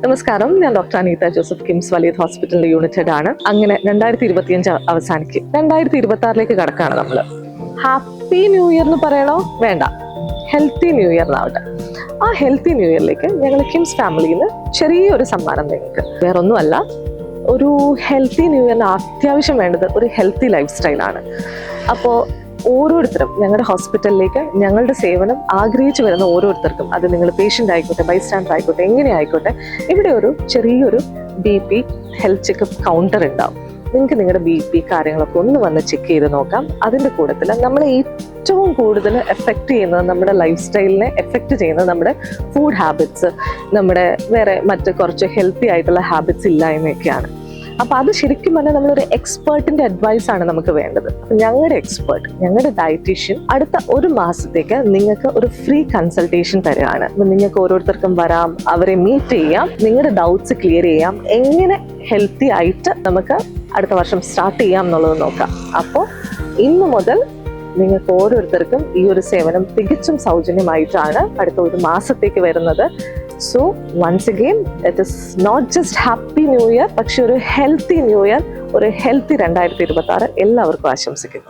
നമസ്കാരം, ഞാൻ doctor Anitha Joseph, KIMS വലിയത് ഹോസ്പിറ്റലിന്റെ യൂണിറ്റ് ഹെഡ് ആണ്. അങ്ങനെ 2025 അവസാനിക്കും, 2026 കടക്കാണ് നമ്മള്. ഹാപ്പി ന്യൂ ഇയർ എന്ന് പറയണോ വേണ്ട, ഹെൽത്തി ന്യൂ ഇയർ ആവട്ടെ. ആ ഹെൽത്തി ന്യൂ ഇയറിലേക്ക് ഞങ്ങൾ കിംസ് ഫാമിലിയിൽ നിന്ന് ചെറിയൊരു സമ്മാനം നിങ്ങൾക്ക്. വേറൊന്നുമല്ല, ഒരു ഹെൽത്തി ന്യൂ ഇയറിന് അത്യാവശ്യം വേണ്ടത് ഒരു ഹെൽത്തി ലൈഫ് സ്റ്റൈലാണ്. അപ്പോൾ ഓരോരുത്തരും ഞങ്ങളുടെ ഹോസ്പിറ്റലിലേക്ക് ഞങ്ങളുടെ സേവനം ആഗ്രഹിച്ചു വരുന്ന ഓരോരുത്തർക്കും, അത് നിങ്ങൾ പേഷ്യൻ്റ് ആയിക്കോട്ടെ, ബൈസ്റ്റാൻഡർ ആയിക്കോട്ടെ, എങ്ങനെ ആയിക്കോട്ടെ, ഇവിടെ ഒരു ചെറിയൊരു BP ഹെൽത്ത് ചെക്കപ്പ് കൗണ്ടർ ഉണ്ടാവും. നിങ്ങൾക്ക് നിങ്ങളുടെ BP കാര്യങ്ങളൊക്കെ ഒന്ന് വന്ന് ചെക്ക് ചെയ്ത് നോക്കാം. അതിൻ്റെ കൂട്ടത്തിൽ നമ്മളെ ഏറ്റവും കൂടുതൽ എഫക്റ്റ് ചെയ്യുന്നത്, നമ്മുടെ ലൈഫ് സ്റ്റൈലിനെ എഫക്റ്റ് ചെയ്യുന്നത് നമ്മുടെ ഫുഡ് ഹാബിറ്റ്സ്, നമ്മുടെ വേറെ മറ്റ് കുറച്ച് ഹെൽത്തി ആയിട്ടുള്ള ഹാബിറ്റ്സ് ഇല്ലായ്മയൊക്കെയാണ്. അപ്പോൾ അത് ശരിക്കും പറഞ്ഞാൽ നമ്മളൊരു എക്സ്പേർട്ടിന്റെ അഡ്വൈസ് ആണ് നമുക്ക് വേണ്ടത്. ഞങ്ങളുടെ എക്സ്പേർട്ട്, ഞങ്ങളുടെ ഡയറ്റീഷ്യൻ അടുത്ത ഒരു മാസത്തേക്ക് നിങ്ങൾക്ക് ഒരു ഫ്രീ കൺസൾട്ടേഷൻ തരികയാണ്. നിങ്ങൾക്ക് ഓരോരുത്തർക്കും വരാം, അവരെ മീറ്റ് ചെയ്യാം, നിങ്ങളുടെ ഡൗട്ട്സ് ക്ലിയർ ചെയ്യാം, എങ്ങനെ ഹെൽത്തി ആയിട്ട് നമുക്ക് അടുത്ത വർഷം സ്റ്റാർട്ട് ചെയ്യാം എന്നുള്ളത് നോക്കാം. അപ്പോൾ ഇന്ന് മുതൽ നിങ്ങൾക്ക് ഓരോരുത്തർക്കും ഈ ഒരു സേവനം തികച്ചും സൗജന്യമായിട്ടാണ് അടുത്ത ഒരു മാസത്തേക്ക് വരുന്നത്. So once again, it is not just happy new year, പക്ഷെ ഒരു ഹെൽത്തി ന്യൂ ഇയർ, ഒരു ഹെൽത്തി 2026 എല്ലാവർക്കും ആശംസിക്കുന്നു.